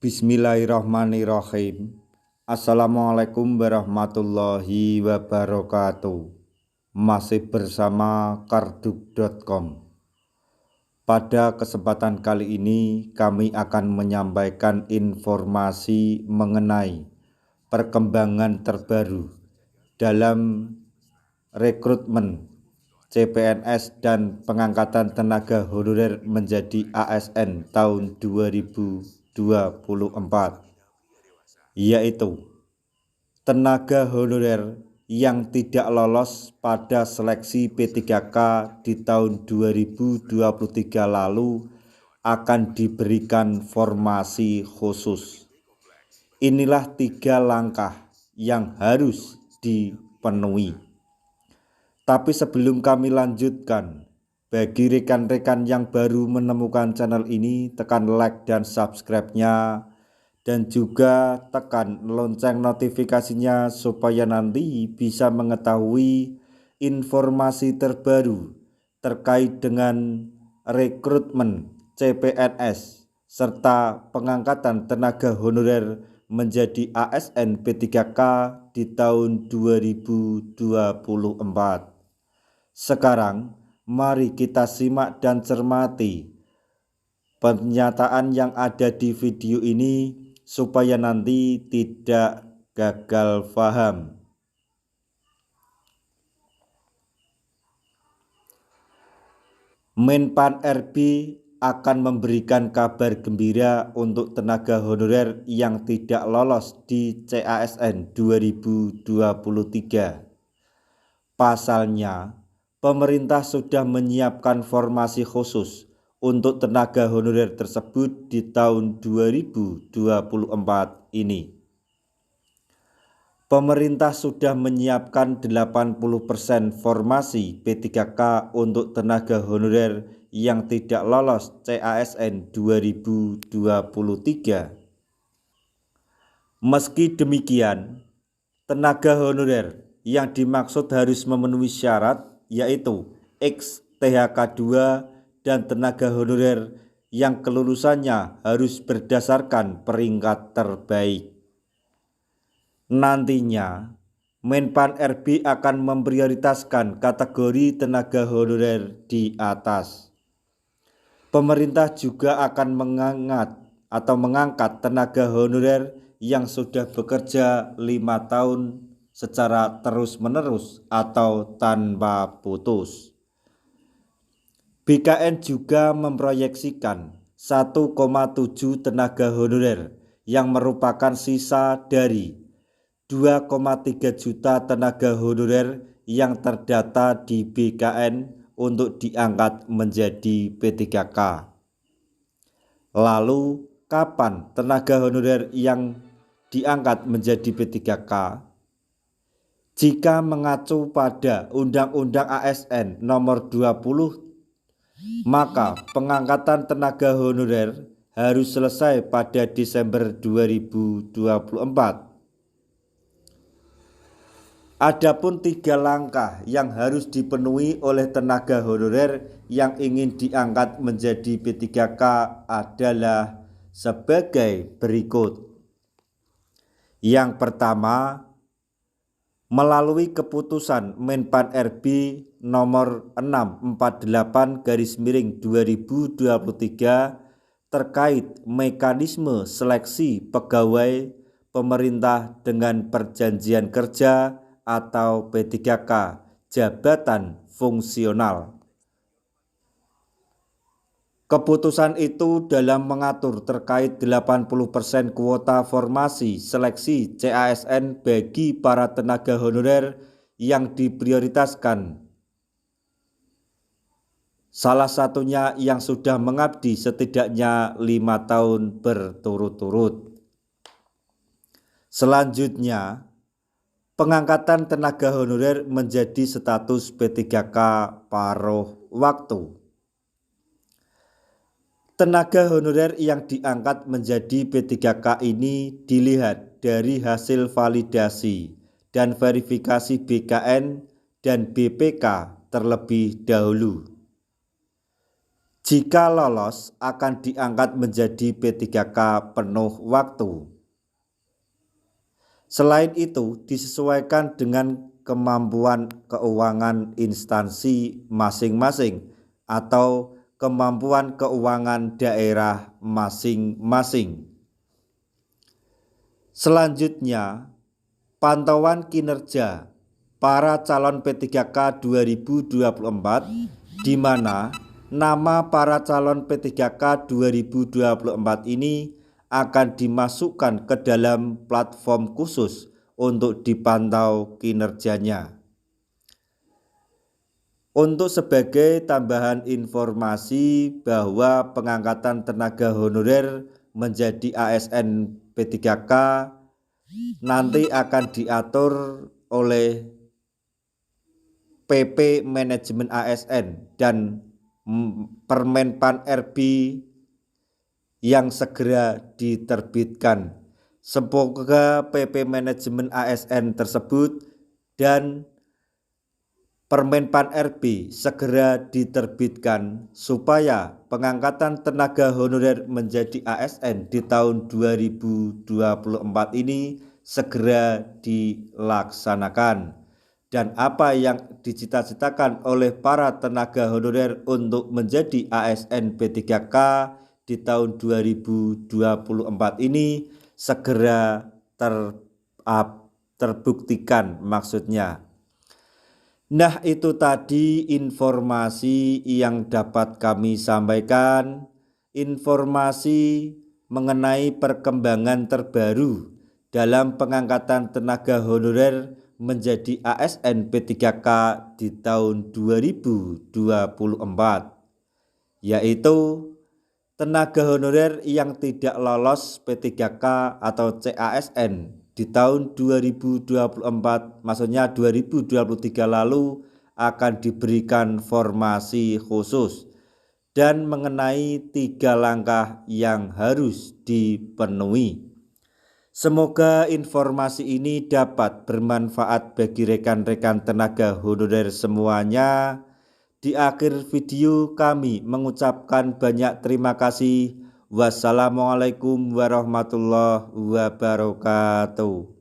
Bismillahirrahmanirrahim. Assalamualaikum warahmatullahi wabarakatuh. Masih bersama karduk.com. Pada kesempatan kali ini kami akan menyampaikan informasi mengenai perkembangan terbaru dalam rekrutmen CPNS dan pengangkatan tenaga honorer menjadi ASN tahun 2024, yaitu tenaga honorer yang tidak lolos pada seleksi P3K di tahun 2023 lalu akan diberikan formasi khusus. Inilah 3 langkah yang harus dipenuhi. Tapi sebelum kami lanjutkan, bagi rekan-rekan yang baru menemukan channel ini, tekan like dan subscribe-nya, dan juga tekan lonceng notifikasinya supaya nanti bisa mengetahui informasi terbaru terkait dengan rekrutmen CPNS serta pengangkatan tenaga honorer menjadi ASN P3K di tahun 2024. Sekarang mari kita simak dan cermati pernyataan yang ada di video ini supaya nanti tidak gagal paham. Menpan RB akan memberikan kabar gembira untuk tenaga honorer yang tidak lolos di CASN 2023. Pasalnya, pemerintah sudah menyiapkan formasi khusus untuk tenaga honorer tersebut di tahun 2024 ini. Pemerintah sudah menyiapkan 80% formasi P3K untuk tenaga honorer yang tidak lolos CASN 2023. Meski demikian, tenaga honorer yang dimaksud harus memenuhi syarat yaitu X-THK2 dan tenaga honorer yang kelulusannya harus berdasarkan peringkat terbaik. Nantinya, Menpan RB akan memprioritaskan kategori tenaga honorer di atas. Pemerintah juga akan mengangkat tenaga honorer yang sudah bekerja 5 tahun secara terus-menerus atau tanpa putus. BKN juga memproyeksikan 1,7 tenaga honorer yang merupakan sisa dari 2,3 juta tenaga honorer yang terdata di BKN untuk diangkat menjadi P3K. Lalu, kapan tenaga honorer yang diangkat menjadi P3K? Jika mengacu pada Undang-Undang ASN nomor 20, maka pengangkatan tenaga honorer harus selesai pada Desember 2024. Adapun 3 langkah yang harus dipenuhi oleh tenaga honorer yang ingin diangkat menjadi P3K adalah sebagai berikut. Yang pertama, melalui keputusan Menpan RB nomor 648/2023 terkait mekanisme seleksi pegawai pemerintah dengan perjanjian kerja atau P3K jabatan fungsional. Keputusan itu dalam mengatur terkait 80% kuota formasi seleksi CASN bagi para tenaga honorer yang diprioritaskan. Salah satunya yang sudah mengabdi setidaknya 5 tahun berturut-turut. Selanjutnya, pengangkatan tenaga honorer menjadi status P3K paruh waktu. Tenaga honorer yang diangkat menjadi P3K ini dilihat dari hasil validasi dan verifikasi BKN dan BPK terlebih dahulu. Jika lolos akan diangkat menjadi P3K penuh waktu. Selain itu, disesuaikan dengan kemampuan keuangan instansi masing-masing atau kemampuan keuangan daerah masing-masing. Selanjutnya, pantauan kinerja para calon P3K 2024, di mana nama para calon P3K 2024 ini akan dimasukkan ke dalam platform khusus untuk dipantau kinerjanya. Untuk sebagai tambahan informasi bahwa pengangkatan tenaga honorer menjadi ASN P3K nanti akan diatur oleh PP Manajemen ASN dan Permenpan RB yang segera diterbitkan. Semoga PP Manajemen ASN tersebut dan Permenpan RB segera diterbitkan supaya pengangkatan tenaga honorer menjadi ASN di tahun 2024 ini segera dilaksanakan. Dan apa yang dicita-citakan oleh para tenaga honorer untuk menjadi ASN P3K di tahun 2024 ini segera terbuktikan maksudnya. Nah, itu tadi informasi yang dapat kami sampaikan, informasi mengenai perkembangan terbaru dalam pengangkatan tenaga honorer menjadi ASN P3K di tahun 2024, yaitu tenaga honorer yang tidak lolos P3K atau CASN di tahun 2024, maksudnya 2023 lalu, akan diberikan formasi khusus dan mengenai 3 langkah yang harus dipenuhi. Semoga informasi ini dapat bermanfaat bagi rekan-rekan tenaga honorer semuanya. Di akhir video kami mengucapkan banyak terima kasih. Wassalamualaikum warahmatullahi wabarakatuh.